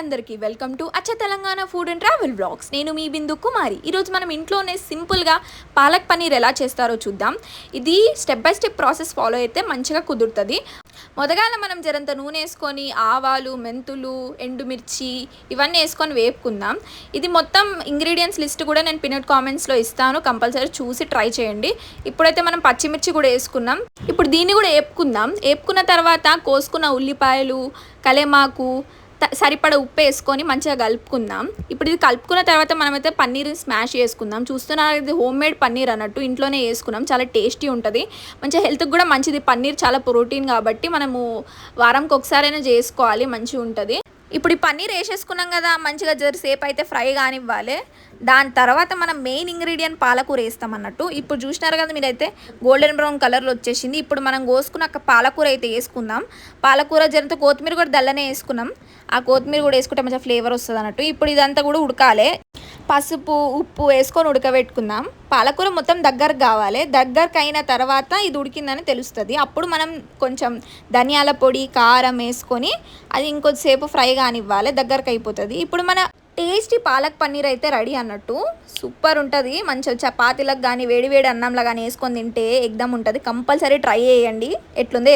అందరికీ welcome to అచ్చ Telangana food and travel vlogs. నేను మీ బిందు కుమారి. ఈరోజు మనం ఇంట్లోనే సింపుల్గా పాలక్ పన్నీర్ ఎలా చేస్తారో చూద్దాం. ఇది step by step process follow అయితే మంచిగా కుదురుతుంది. మొదగాల మనం జరంత నూనె వేసుకొని ఆవాలు, మెంతులు, ఎండుమిర్చి ఇవన్నీ వేసుకొని వేపుకుందాం. ఇది మొత్తం ఇంగ్రీడియంట్స్ లిస్ట్ కూడా నేను పిన్ కామెంట్స్లో ఇస్తాను, కంపల్సరీ చూసి ట్రై చేయండి. ఇప్పుడైతే మనం పచ్చిమిర్చి కూడా వేసుకున్నాం. ఇప్పుడు దీన్ని కూడా వేపుకుందాం. వేపుకున్న తర్వాత కోసుకున్న ఉల్లిపాయలు, కలేమాకు, సరిపడ ఉప్పు వేసుకొని మంచిగా కలుపుకుందాం. ఇప్పుడు ఇది కలుపుకున్న తర్వాత మనమైతే పన్నీర్ స్మాష్ చేసుకుందాం. చూస్తున్నారు, ఇది హోమ్ మేడ్ పన్నీర్ అన్నట్టు ఇంట్లోనే వేసుకున్నాం. చాలా టేస్టీ ఉంటుంది, మంచిగా హెల్త్కి కూడా మంచిది. పన్నీర్ చాలా ప్రోటీన్ కాబట్టి మనము వారంకి ఒకసారైనా చేసుకోవాలి, మంచిగా ఉంటుంది. ఇప్పుడు ఈ పన్నీర్ వేసేసుకున్నాం కదా, మంచిగా జరసేపు అయితే ఫ్రై కానివ్వాలి. దాని తర్వాత మనం మెయిన్ ఇంగ్రీడియంట్ పాలకూర వేస్తాం అన్నట్టు. ఇప్పుడు చూసినారు కదా మీరైతే గోల్డెన్ బ్రౌన్ కలర్లో వచ్చేసింది. ఇప్పుడు మనం కోసుకున్న పాలకూర అయితే వేసుకుందాం. పాలకూర జరంత కొత్తిమీర కూడా దల్లనే వేసుకున్నాం. ఆ కొత్తిమీర కూడా వేసుకుంటే మంచిగా ఫ్లేవర్ వస్తుంది అన్నట్టు. ఇప్పుడు ఇదంతా కూడా ఉడకాలి. పసుపు, ఉప్పు వేసుకొని ఉడకబెట్టుకుందాం. పాలకూర మొత్తం దగ్గరకు కావాలి. దగ్గరకు అయిన తర్వాత ఇది ఉడికిందని తెలుస్తుంది. అప్పుడు మనం కొంచెం ధనియాల పొడి, కారం వేసుకొని అది ఇంకొద్దిసేపు ఫ్రై కానివ్వాలి, దగ్గరకు అయిపోతుంది. ఇప్పుడు మన టేస్టీ పాలక్ పన్నీర్ అయితే రెడీ అన్నట్టు. సూపర్ ఉంటుంది. మంచిగా చపాతీలకు కానీ వేడి వేడి అన్నంలో కానీ వేసుకొని తింటే ఎగ్దమ్ ఉంటుంది. కంపల్సరీ ట్రై చేయండి, ఎట్లుంది.